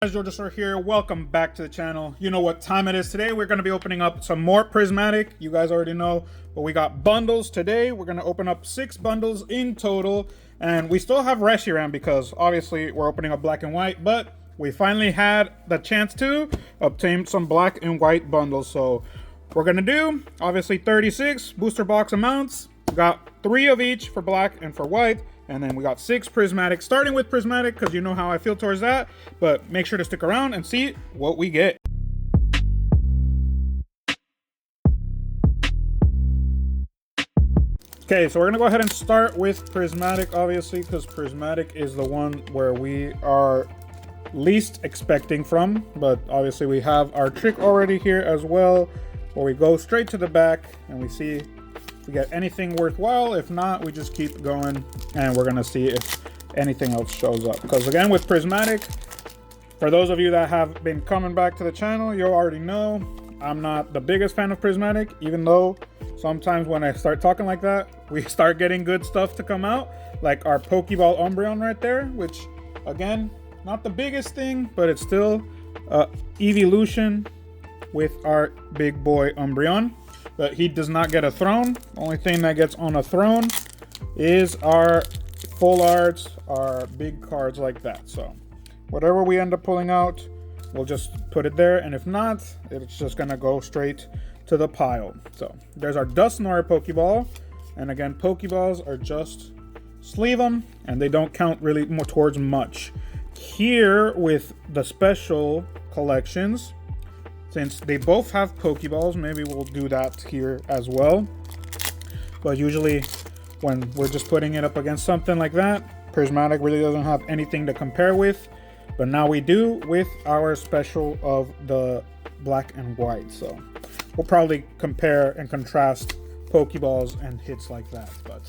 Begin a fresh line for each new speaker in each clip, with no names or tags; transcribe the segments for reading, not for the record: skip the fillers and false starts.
Guys, Georgia here. Welcome back to the channel. You know what time it is today. We're going to be opening up some more Prismatic. You guys already know, but we got bundles today. We're going to open up 6 bundles in total, and we still have Reshiram because obviously we're opening up black and white, but we finally had the chance to obtain some black and white bundles. So we're going to do obviously 36 booster box amounts. We got 3 of each for black and for white. And then we got 6 Prismatic, starting with Prismatic because you know how I feel towards that. But make sure to stick around and see what we get. Okay, so we're going to go ahead and start with Prismatic, obviously, because Prismatic is the one where we are least expecting from. But obviously we have our trick already here as well, where we go straight to the back and we see if we get anything worthwhile. If not, we just keep going and we're gonna see if anything else shows up. Because again, with Prismatic, for those of you that have been coming back to the channel, you already know I'm not the biggest fan of Prismatic, even though sometimes when I start talking like that, we start getting good stuff to come out, like our Pokeball Umbreon right there, which again, not the biggest thing, but it's still evolution with our big boy Umbreon. But he does not get a throne. Only thing that gets on a throne is our full arts, our big cards like that. So whatever we end up pulling out, we'll just put it there. And if not, it's just gonna go straight to the pile. So there's our Dusknoir Pokeball. And again, Pokeballs are just sleeve them and they don't count really more towards much. Here with the special collections, since they both have Pokeballs, maybe we'll do that here as well. But usually when we're just putting it up against something like that, Prismatic really doesn't have anything to compare with. But now we do with our special of the black and white. So we'll probably compare and contrast Pokeballs and hits like that. But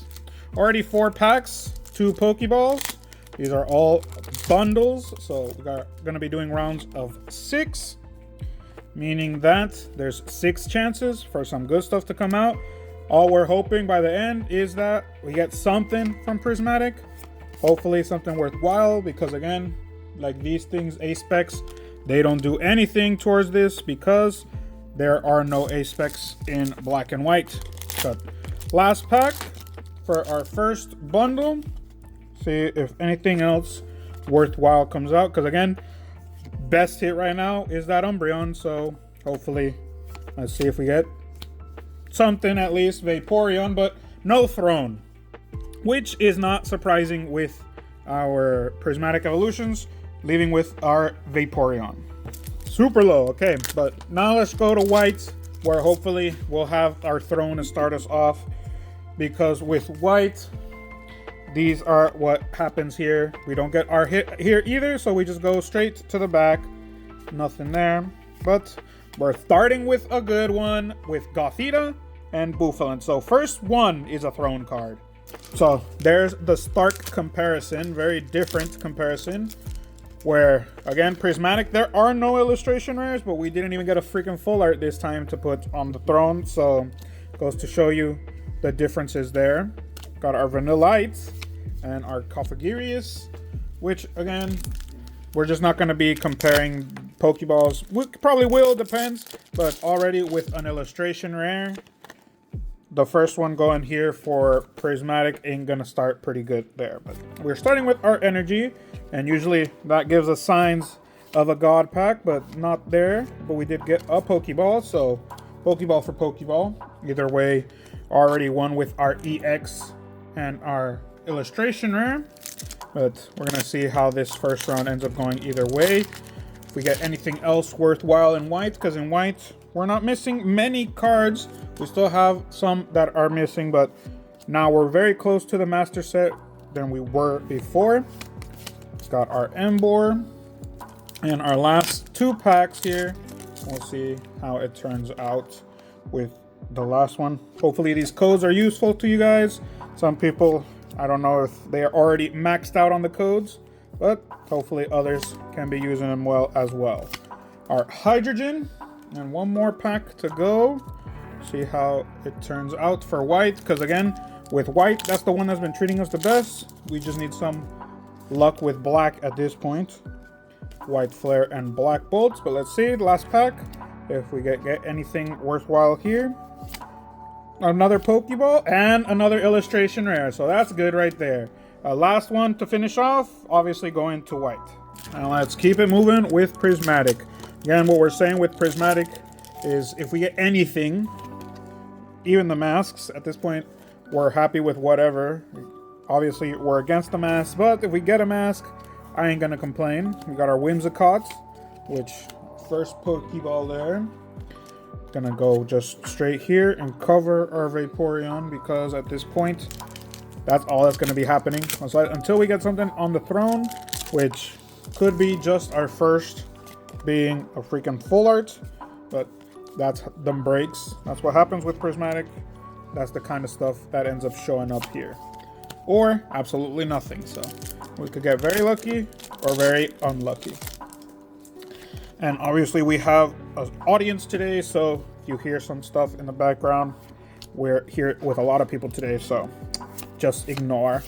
already 4 packs, 2 Pokeballs. These are all bundles. So we're going to be doing rounds of 6. Meaning that there's 6 chances for some good stuff to come out. All we're hoping by the end is that we get something from Prismatic. Hopefully something worthwhile, because again, like these things, A-Specs, they don't do anything towards this because there are no A-Specs in black and white. But last pack for our first bundle. See if anything else worthwhile comes out, because again, best hit right now is that Umbreon, so hopefully let's see if we get something, at least Vaporeon, but no throne, which is not surprising with our Prismatic evolutions, leaving with our Vaporeon. Super low. Okay, but now let's go to white, where hopefully we'll have our throne to start us off, because with white, these are what happens here. We don't get our hit here either, so we just go straight to the back. Nothing there. But we're starting with a good one with Gothita and Bouffalant. So first one is a throne card. So there's the stark comparison, very different comparison. Where, again, Prismatic, there are no illustration rares, but we didn't even get a freaking full art this time to put on the throne. So goes to show you the differences there. Got our Vanillites and our Cofagirius, which again, we're just not going to be comparing Pokeballs. We probably will, depends, but already with an illustration rare, the first one going here for Prismatic ain't going to start pretty good there. But we're starting with our energy, and usually that gives us signs of a God pack, but not there. But we did get a Pokeball, so Pokeball for Pokeball. Either way, already one with our EX and our illustration rare. But we're gonna see how this first round ends up going either way. If we get anything else worthwhile in white, because in white we're not missing many cards. We still have some that are missing, but now we're very close to the master set than we were before. Got our Emboar and our last 2 packs here. We'll see how it turns out with the last one. Hopefully these codes are useful to you guys. Some people, I don't know if they are already maxed out on the codes, but hopefully others can be using them well as well. Our Hydrogen, and 1 more pack to go. See how it turns out for white, because again, with white, that's the one that's been treating us the best. We just need some luck with black at this point. white flare and black bolts. But let's see, last pack, if we get anything worthwhile here. Another Pokeball and another illustration rare, so that's good right there. Last one to finish off, obviously going to white. Now let's keep it moving with Prismatic. Again, what we're saying with Prismatic is if we get anything, even the masks, at this point, we're happy with whatever. Obviously, we're against the mask, but if we get a mask, I ain't gonna complain. We got our Whimsicott, which first Pokeball there. Gonna go just straight here and cover our Vaporeon because at this point, that's all that's gonna be happening. So until we get something on the throne, which could be just our first being a freaking full art, but that's them breaks. That's what happens with Prismatic. That's the kind of stuff that ends up showing up here. Or absolutely nothing. So we could get very lucky or very unlucky. And obviously we have an audience today, so you hear some stuff in the background. We're here with a lot of people today, so just ignore.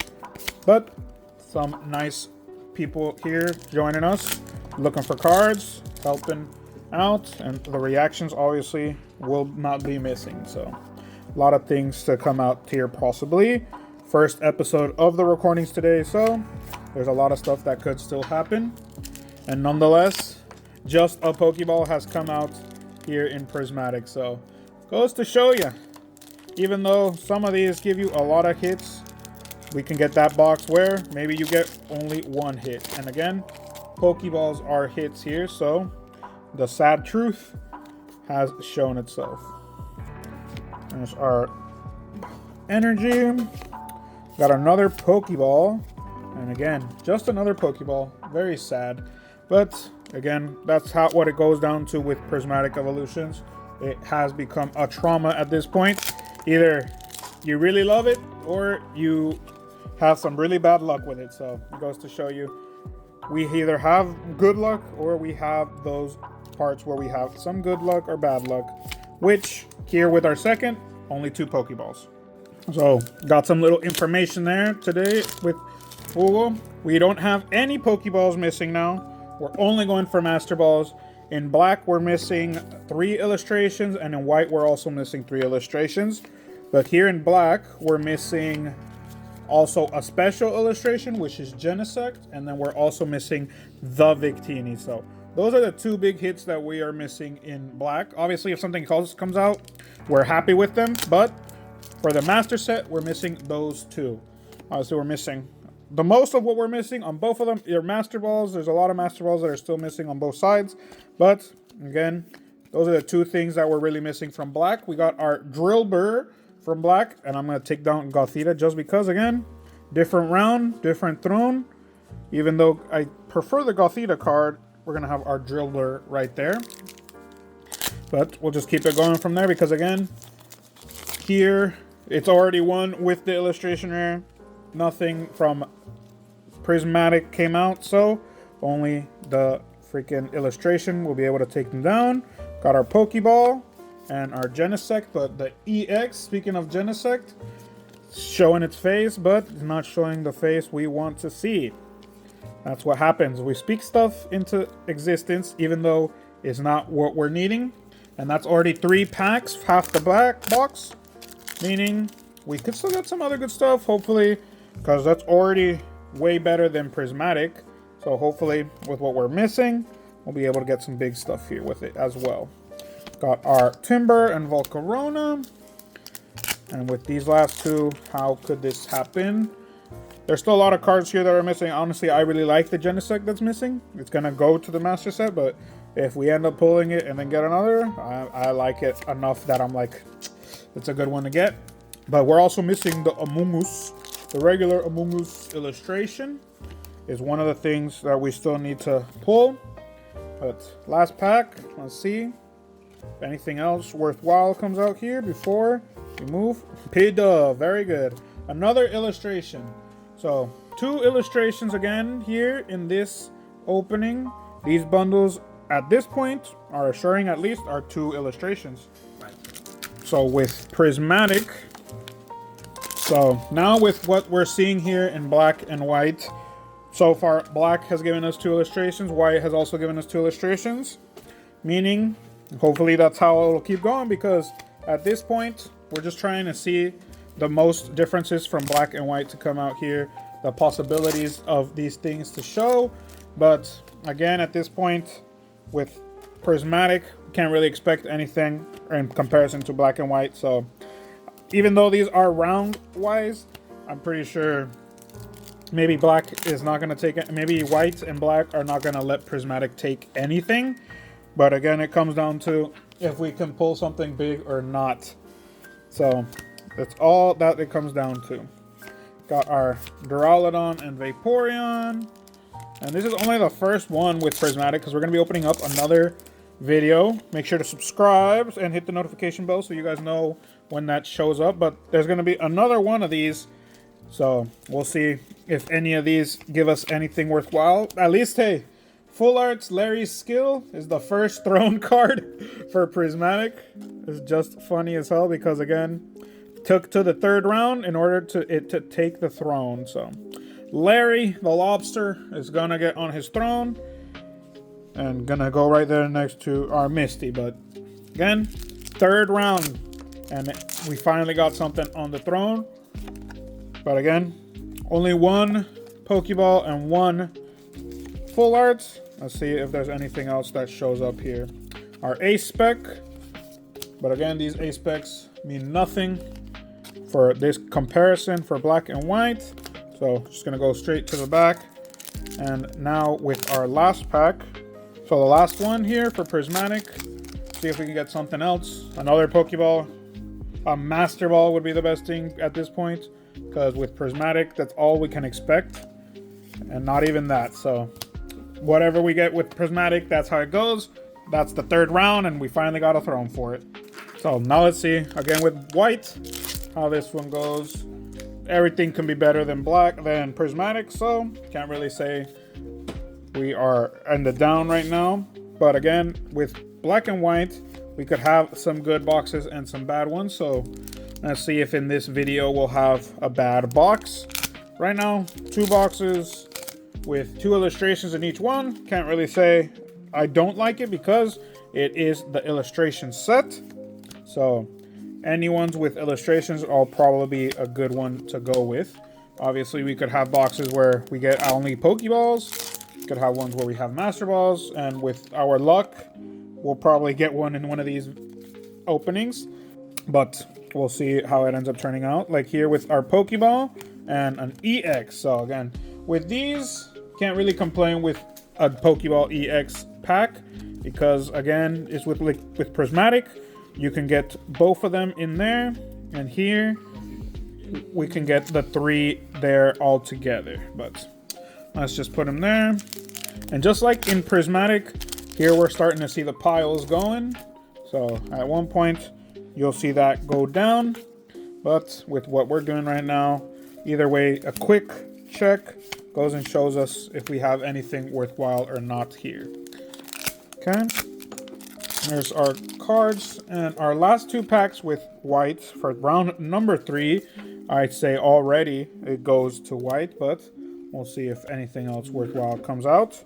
But some nice people here joining us, looking for cards, helping out, and the reactions obviously will not be missing. So a lot of things to come out here possibly. First episode of the recordings today, so there's a lot of stuff that could still happen. And nonetheless, just a Pokeball has come out here in Prismatic, so goes to show you, even though some of these give you a lot of hits, we can get that box where maybe you get only one hit. And again, Pokeballs are hits here, so the sad truth has shown itself. There's our energy. Got another Pokeball, and again, just another Pokeball. Very sad, but again, that's what it goes down to with Prismatic Evolutions. It has become a trauma at this point. Either you really love it or you have some really bad luck with it. So it goes to show you, we either have good luck or we have those parts where we have some good luck or bad luck, which here with our second, only 2 Pokeballs. So got some little information there today with Google. We don't have any Pokeballs missing now. We're only going for Master Balls. In black, we're missing 3 illustrations, and in white, we're also missing 3 illustrations. But here in black, we're missing also a special illustration, which is Genesect, and then we're also missing the Victini. So those are the 2 big hits that we are missing in black. Obviously, if something else comes out, we're happy with them, but for the master set, we're missing those 2. Obviously, we're missing the most of what we're missing on both of them are Master Balls. There's a lot of Master Balls that are still missing on both sides. But, again, those are the 2 things that we're really missing from black. We got our Drillbur from black, and I'm going to take down Gothita just because, again, different round, different throne. Even though I prefer the Gothita card, we're going to have our Drillbur right there. But we'll just keep it going from there because, again, here it's already one with the illustration rare. Nothing from Prismatic came out, so only the freaking illustration will be able to take them down. Got our Pokeball and our Genesect, but the EX, speaking of Genesect, showing its face, but it's not showing the face we want to see. That's what happens. We speak stuff into existence, even though it's not what we're needing. And that's already 3 packs, half the black box, meaning we could still get some other good stuff, hopefully, because that's already way better than Prismatic. So hopefully, with what we're missing, we'll be able to get some big stuff here with it as well. Got our Timber and Volcarona. And with these last 2, how could this happen? There's still a lot of cards here that are missing. Honestly, I really like the Genesect that's missing. It's going to go to the Master Set, but if we end up pulling it and then get another, I like it enough that I'm like, it's a good one to get. But we're also missing the Amoonguss. The regular Amoonguss illustration is one of the things that we still need to pull. But last pack, let's see if anything else worthwhile comes out here before we move. Pidove, very good. Another illustration. So 2 illustrations again here in this opening. These bundles at this point are assuring at least our 2 illustrations. So with Prismatic, so now with what we're seeing here in black and white, So far, black has given us 2 illustrations. White has also given us 2 illustrations. Meaning, hopefully that's how it'll keep going, because at this point, we're just trying to see the most differences from black and white to come out here. The possibilities of these things to show. But again, at this point, with Prismatic, we can't really expect anything in comparison to black and white. So even though these are round wise, I'm pretty sure maybe black is not going to take it. Maybe white and black are not going to let Prismatic take anything. But again, it comes down to if we can pull something big or not. So that's all that it comes down to. Got our Duraludon and Vaporeon. And this is only the first one with Prismatic, because we're going to be opening up another video. Make sure to subscribe and hit the notification bell so you guys know when that shows up. But there's going to be another one of these. So we'll see if any of these give us anything worthwhile. At least, hey, Full Arts Larry's Skill is the first throne card for Prismatic. It's just funny as hell because, again, took to the 3rd round in order to take the throne. So Larry the Lobster is gonna get on his throne and gonna go right there next to our Misty. But again, 3rd round, and we finally got something on the throne. But again, only 1 Pokeball and 1 Full Art. Let's see if there's anything else that shows up here. Our Ace Spec. But again, these Ace Specs mean nothing for this comparison for black and white. So just gonna go straight to the back. And now with our last pack. So the last one here for Prismatic. See if we can get something else. Another Pokeball. A Master Ball would be the best thing at this point, because with Prismatic, that's all we can expect. And not even that. So whatever we get with Prismatic, that's how it goes. That's the 3rd round, and we finally got a throne for it. So now let's see, again with white, how this one goes. Everything can be better than Prismatic, so can't really say we are in the down right now. But again, with black and white, we could have some good boxes and some bad ones. So let's see if in this video we'll have a bad box. Right now, 2 boxes with 2 illustrations in each one. Can't really say I don't like it because it is the illustration set. So any ones with illustrations will probably be a good one to go with. Obviously, we could have boxes where we get only Pokeballs. We could have ones where we have Master Balls. And with our luck, we'll probably get one in one of these openings. But we'll see how it ends up turning out. Like here with our Pokeball and an EX. So again, with these, can't really complain with a Pokeball EX pack. Because again, it's with Prismatic. You can get both of them in there, and here we can get the 3 there all together. But let's just put them there. And just like in Prismatic, here we're starting to see the piles going. So at one point, you'll see that go down. But with what we're doing right now, either way, a quick check goes and shows us if we have anything worthwhile or not here. Okay. There's our cards, and our last 2 packs with white for round number 3. I'd say already it goes to white, but we'll see if anything else worthwhile comes out.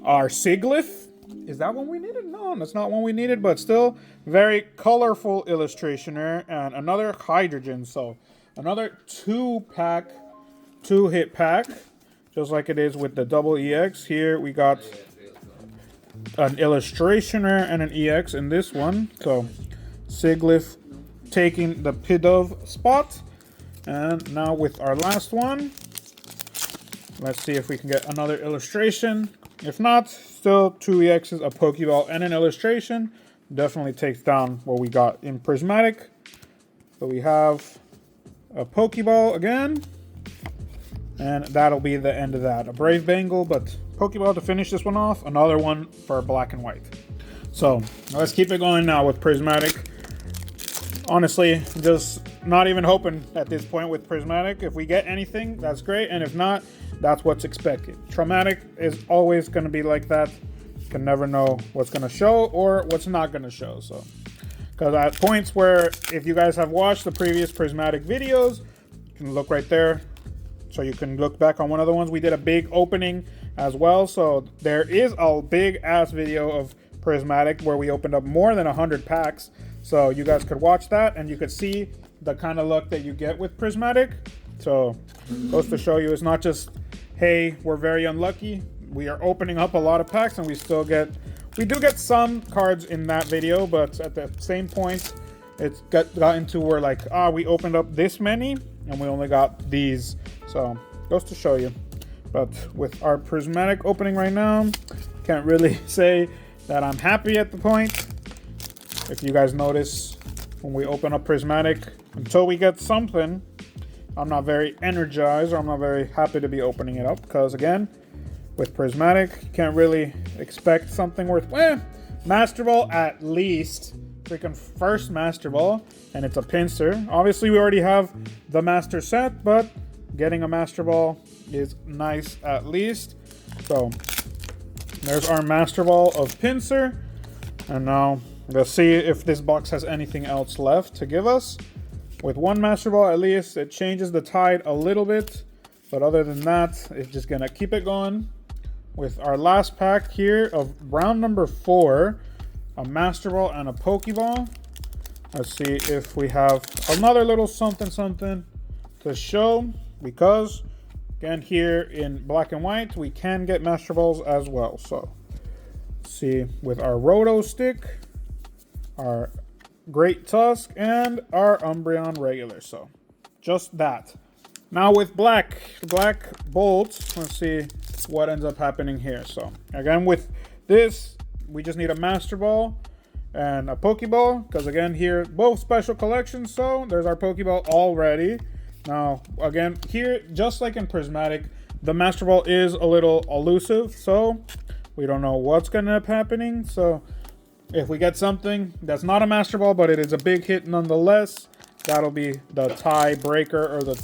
Our Sigilyph. Is that one we needed? No, that's not one we needed, but still very colorful illustrationer, and another Hydrogen. So another 2-hit pack, just like it is with the double EX. Here we got an illustrationer and an EX in this one. So Sigilyph taking the Pidove spot. And now with our last one, let's see if we can get another illustration. If not, still 2 EXs, a Pokeball, and an illustration. Definitely takes down what we got in Prismatic. So we have a Pokeball again. And that'll be the end of that. A Brave Bengal, but Pokeball to finish this one off. Another one for black and white. So let's keep it going now with Prismatic. Honestly, just not even hoping at this point with Prismatic. If we get anything, that's great. And if not, that's what's expected. Traumatic is always going to be like that. You can never know what's going to show or what's not going to show. So, because at points where, if you guys have watched the previous Prismatic videos, you can look right there. So you can look back on one of the ones. We did a big opening as well. So there is a big ass video of Prismatic where we opened up more than 100 packs. So you guys could watch that and you could see the kind of luck that you get with Prismatic. So goes to show you it's not just, hey, we're very unlucky. We are opening up a lot of packs and we do get some cards in that video, but at the same point, it's got into where like, we opened up this many and we only got these. So goes to show you. But with our Prismatic opening right now, can't really say that I'm happy at the point. If you guys notice, when we open up Prismatic, until we get something, I'm not very energized, or I'm not very happy to be opening it up. Because again, with Prismatic, you can't really expect something worth, Master Ball at least. Freaking first Master Ball, and it's a pincer. Obviously, we already have the Master set, but getting a Master Ball is nice at least. So there's our Master Ball of pincer. And now let's see if this box has anything else left to give us. With one Master Ball, at least it changes the tide a little bit. But other than that, it's just gonna keep it going. With our last pack here of round number 4, a Master Ball and a Pokeball. Let's see if we have another little something to show. Because again, here in black and white, we can get Master Balls as well. So see, with our Roto Stick, our Great Tusk, and our Umbreon regular. So just that. Now with black bolts, let's see what ends up happening here. So again, with this, we just need a Master Ball and a Pokeball, because again here, both special collections. So there's our Pokeball already. Now again, here, just like in Prismatic, the Master Ball is a little elusive, so we don't know what's gonna end up happening. So if we get something that's not a Master Ball, but it is a big hit nonetheless, that'll be the tiebreaker, or the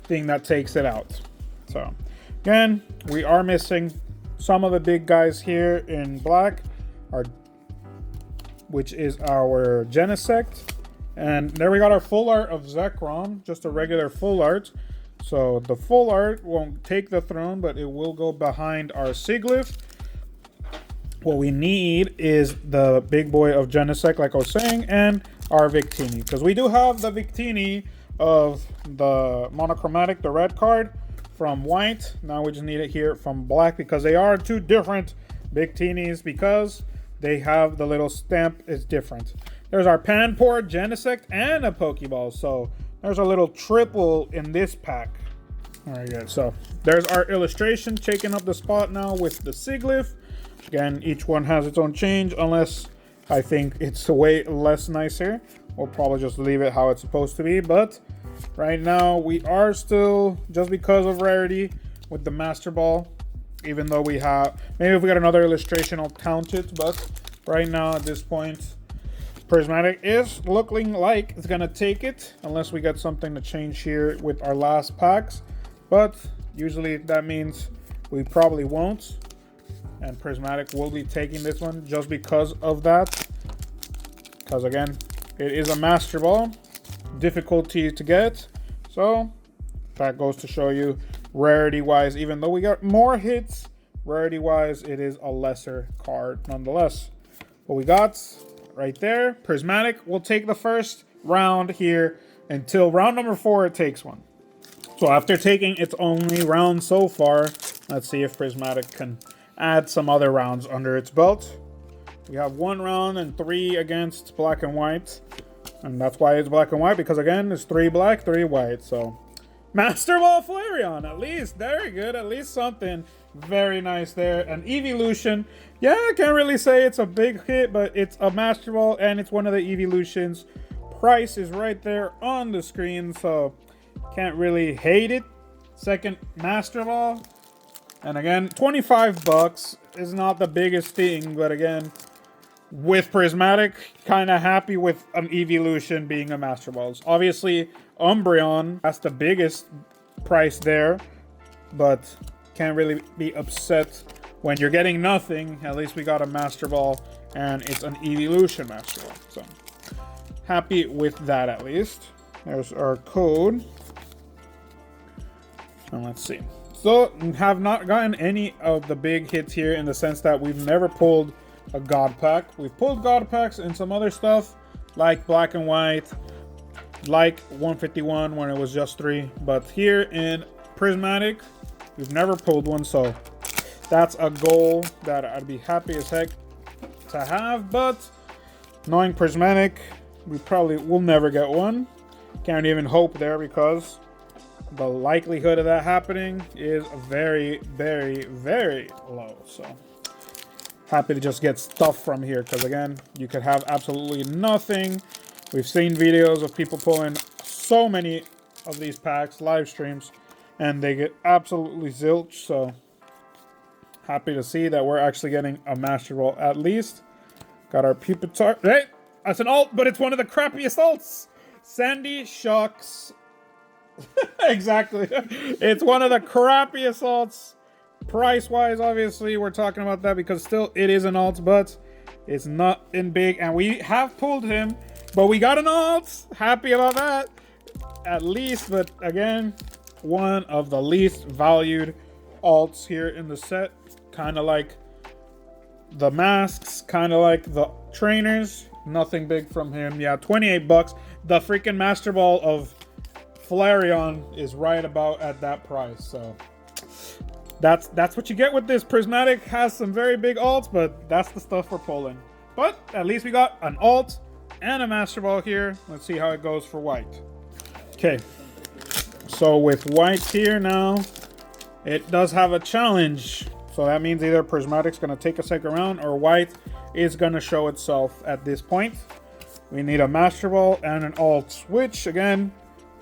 thing that takes it out. So again, we are missing some of the big guys here in black, which is our Genesect. And there we got our full art of Zekrom, just a regular full art. So the full art won't take the throne, but it will go behind our Sigilyph. What we need is the big boy of Genesect, like I was saying, and our Victini. Because we do have the Victini of the monochromatic, the red card, from white. Now we just need it here from black, because they are two different Victinis, because they have the little stamp is different. There's our Panpour, Genesect, and a Pokeball. So there's a little triple in this pack. All right, good. So there's our illustration taking up the spot now with the Sigilyph. Again, each one has its own change, unless I think it's way less nicer. We'll probably just leave it how it's supposed to be. But right now, we are still, just because of rarity, with the Master Ball. Even though we have, maybe if we got another illustration, I'll count it. But right now, at this point, Prismatic is looking like it's going to take it, unless we get something to change here with our last packs. But usually that means we probably won't. And Prismatic will be taking this one just because of that. Because again, it is a Master Ball. Difficulty to get. So that goes to show you, rarity-wise, even though we got more hits, rarity-wise, it is a lesser card nonetheless. What we got right there, Prismatic will take the first round here until round number 4 it takes one. So after taking its only round so far, let's see if Prismatic can add some other rounds under its belt. We have 1 round and 3 against black and white. And that's why it's black and white, because again, it's 3 black, 3 white. So Master Ball Flareon, at least. Very good. At least something very nice there. An Evolution. Yeah, I can't really say it's a big hit, but it's a Master Ball and it's one of the Evolutions. Price is right there on the screen, so can't really hate it. Second Master Ball. And again, 25 bucks is not the biggest thing, but again, with Prismatic, kind of happy with an Evolution being a Master Balls. Obviously, Umbreon, that's the biggest price there, but can't really be upset when you're getting nothing. At least we got a Master Ball, and it's an Evolution Master Ball. So, happy with that at least. There's our code. And let's see. So, have not gotten any of the big hits here in the sense that we've never pulled a God Pack. We've pulled God Packs and some other stuff like Black and White, like 151 when it was just 3. But here in Prismatic, we've never pulled one. So, that's a goal that I'd be happy as heck to have. But knowing Prismatic, we probably will never get one. Can't even hope there because the likelihood of that happening is very, very, very low. So happy to just get stuff from here because again, you could have absolutely nothing. We've seen videos of people pulling so many of these packs, live streams, and they get absolutely zilch. So happy to see that we're actually getting a Master Ball at least. Got our Pupitar. Hey, that's an alt, but it's one of the crappiest alts. Sandy Shocks. Exactly. It's one of the crappiest alts. Price-wise, obviously, we're talking about that because still it is an alt, but it's not in big. And we have pulled him, but we got an alt. Happy about that. At least, but again, one of the least valued alts here in the set. Kind of like the masks, kind of like the trainers. Nothing big from him. Yeah, 28 bucks. The freaking Master Ball of Flareon is right about at that price. So that's what you get with this. Prismatic has some very big alts, but that's the stuff we're pulling. But at least we got an alt and a Master Ball here. Let's see how it goes for white. Okay, so with white here now, it does have a challenge. So that means either Prismatic's going to take a second round or white is going to show itself at this point. We need a Master Ball and an alt, which again,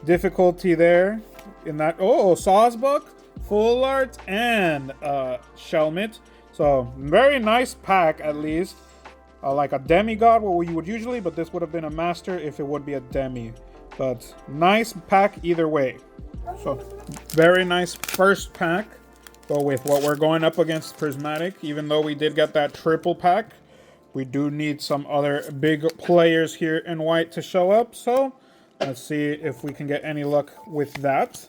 difficulty there in that. Oh, Sawsbuck, Full Art, and Shelmet. So very nice pack at least. Like a demigod, what you would usually, but this would have been a master if it would be a demi. But nice pack either way. So very nice first pack. But with what we're going up against Prismatic, even though we did get that triple pack, we do need some other big players here in white to show up. So let's see if we can get any luck with that.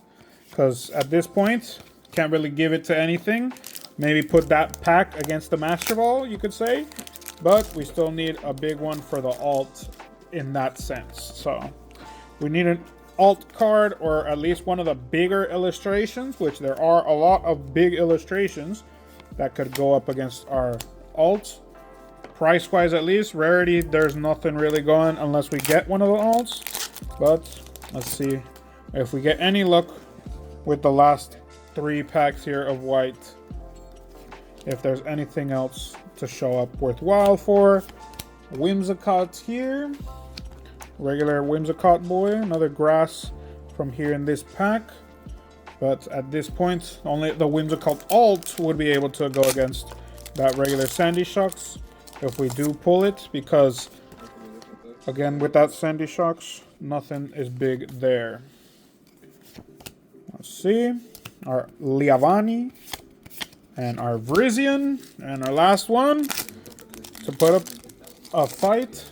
Because at this point, can't really give it to anything. Maybe put that pack against the Master Ball, you could say. But we still need a big one for the alt in that sense. So we need an alt card or at least one of the bigger illustrations, which there are a lot of big illustrations that could go up against our alt. Price wise, at least rarity, there's nothing really going unless we get one of the alts. But let's see if we get any luck with the last 3 packs here of white, if there's anything else to show up worthwhile for. Whimsicott here, regular Whimsicott boy, another grass from here in this pack. But at this point, only the Whimsicott alt would be able to go against that regular Sandy Shocks if we do pull it, because again with that Sandy Shocks, nothing is big there. Let's see, our Liavani and our Vrizian, and our last one to put up a fight.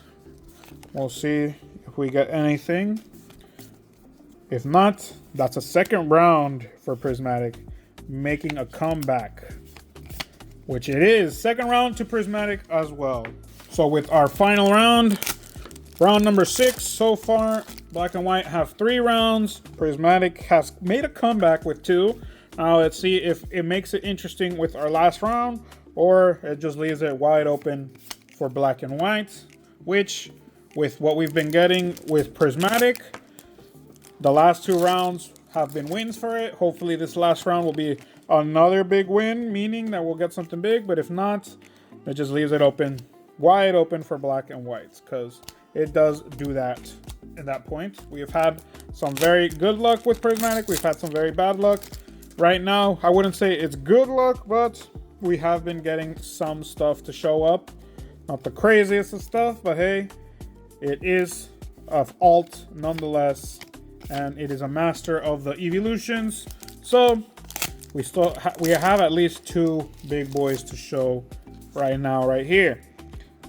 We'll see if we get anything. If not, that's a second round for Prismatic, making a comeback, which it is. Second round to Prismatic as well. So with our final round, round number 6 so far, Black and White have 3 rounds. Prismatic has made a comeback with 2. Now let's see if it makes it interesting with our last round, or it just leaves it wide open for Black and White, which with what we've been getting with Prismatic, the last 2 rounds have been wins for it. Hopefully this last round will be another big win, meaning that we'll get something big, but if not, it just leaves it open, wide open for Black and White, because it does do that at that point. We have had some very good luck with Prismatic. We've had some very bad luck. Right now, I wouldn't say it's good luck, but we have been getting some stuff to show up. Not the craziest of stuff, but hey, it is of alt nonetheless, and it is a master of the evolutions. So we have at least 2 big boys to show right now, right here.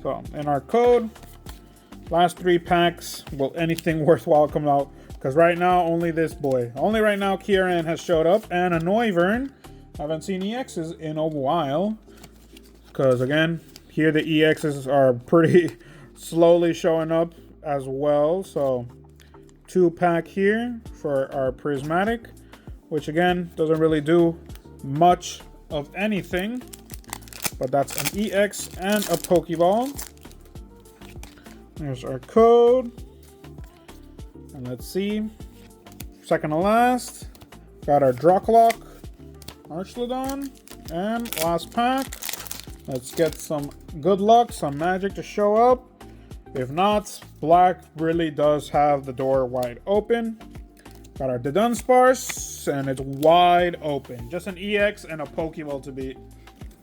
So in our code, last 3 packs, will anything worthwhile come out Because right now, only this boy. Only right now, Kieran has showed up. And a Noivern. I haven't seen EXs in a while. Because again, here the EXs are pretty slowly showing up as well. So 2-pack here for our Prismatic. Which again, doesn't really do much of anything. But that's an EX and a Pokeball. There's our code. And let's see. Second to last. Got our Droclock, Archlodon, and last pack. Let's get some good luck, some magic to show up. If not, black really does have the door wide open. Got our Dunsparce, and it's wide open. Just an EX and a Pokeball to beat.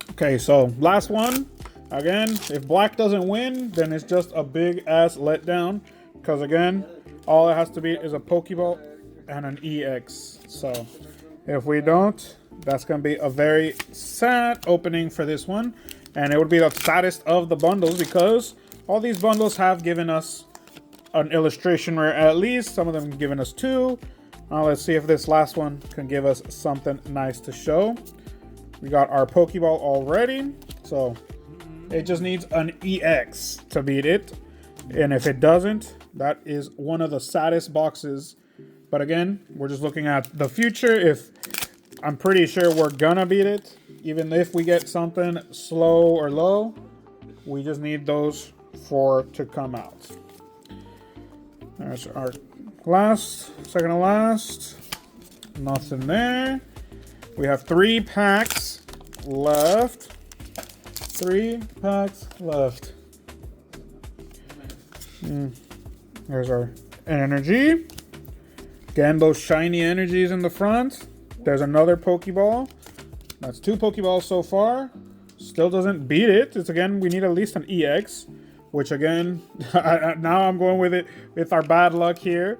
Okay, so last one. Again, if black doesn't win, then it's just a big ass letdown. Because again, all it has to be is a Pokeball and an EX. So if we don't, that's going to be a very sad opening for this one. And it would be the saddest of the bundles because all these bundles have given us an illustration rare at least. Some of them have given us 2. Now let's see if this last one can give us something nice to show. We got our Pokeball already. So it just needs an EX to beat it. And if it doesn't, that is one of the saddest boxes. But again, we're just looking at the future. If I'm pretty sure we're gonna beat it, even if we get something slow or low, we just need those 4 to come out. There's our last, second to last. Nothing there. We have 3 packs left. 3 packs left. There's our energy. Again, those shiny energies in the front. There's another Pokeball. That's 2 Pokeballs so far. Still doesn't beat it. It's again, we need at least an EX. Which again, now I'm going with it with our bad luck here.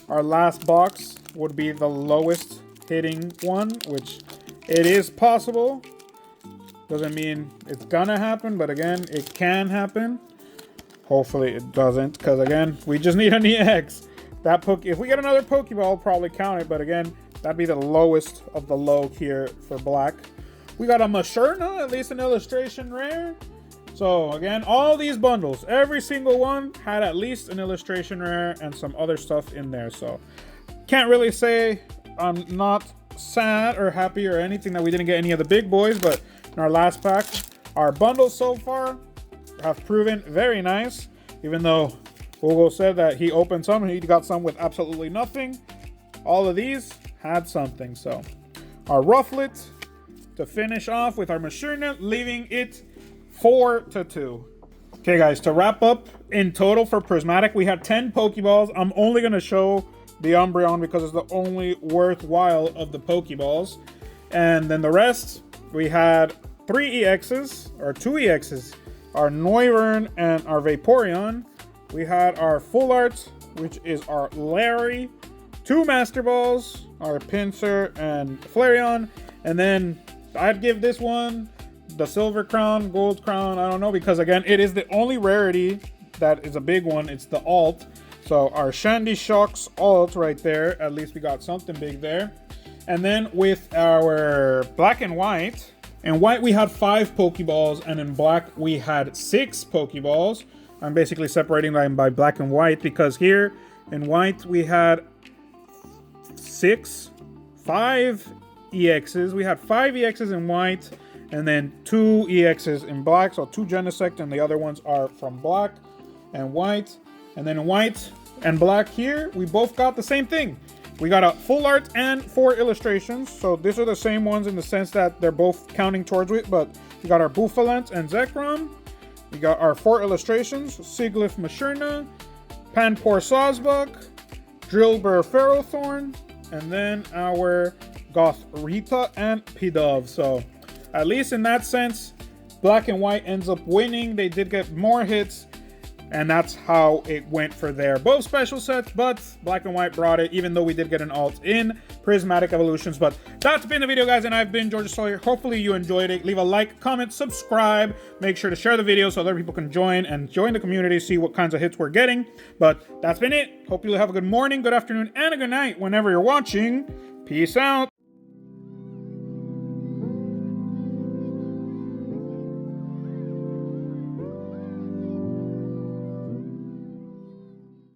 Our last box would be the lowest hitting one, which it is possible. Doesn't mean it's gonna happen, but again, it can happen. Hopefully it doesn't, because again, we just need an EX. If we get another Pokeball, I'll probably count it, but again, that'd be the lowest of the low here for black. We got a Masherna, at least an illustration rare. So again, all these bundles, every single one had at least an illustration rare and some other stuff in there. So can't really say I'm not sad or happy or anything that we didn't get any of the big boys, but in our last pack, our bundles so far have proven very nice. Even though Hugo said that he opened some and he got some with absolutely nothing, all of these had something. So our Rufflet to finish off with our Masherna, leaving it 4-2. Okay guys, to wrap up, in total for Prismatic, we had 10 Pokeballs. I'm only going to show the Umbreon because it's the only worthwhile of the Pokeballs. And then the rest, we had 3 EXs, or 2 EXs. Our Noivern and our Vaporeon. We had our Full Art, which is our Larry. 2 Master Balls, our Pinsir and Flareon. And then I'd give this one the Silver Crown, Gold Crown, I don't know, because again, it is the only rarity that is a big one. It's the alt. So our Shandy Shocks alt right there, at least we got something big there. And then with our black and white, in white we had 5 Pokeballs, and in black we had 6 Pokeballs. I'm basically separating them by black and white because here in white we had 5 EXs. We had 5 EXs in white, and then 2 EXs in black. So 2 Genesect, and the other ones are from black and white. And then in white and black here, we both got the same thing. We got a Full Art and 4 illustrations. So these are the same ones in the sense that they're both counting towards it. But we got our Bouffalant and Zekrom. We got our 4 illustrations. Sigilyph Masherna, Panpour Sawsbuck, Drillbur Ferrothorn, and then our Gothorita and Pidove. So at least in that sense, black and white ends up winning. They did get more hits. And that's how it went for there. Both special sets, but Black and White brought it, even though we did get an alt in Prismatic Evolutions. But that's been the video, guys, and I've been George Sawyer. Hopefully you enjoyed it. Leave a like, comment, subscribe. Make sure to share the video so other people can join the community, see what kinds of hits we're getting. But that's been it. Hope you have a good morning, good afternoon, and a good night whenever you're watching. Peace out.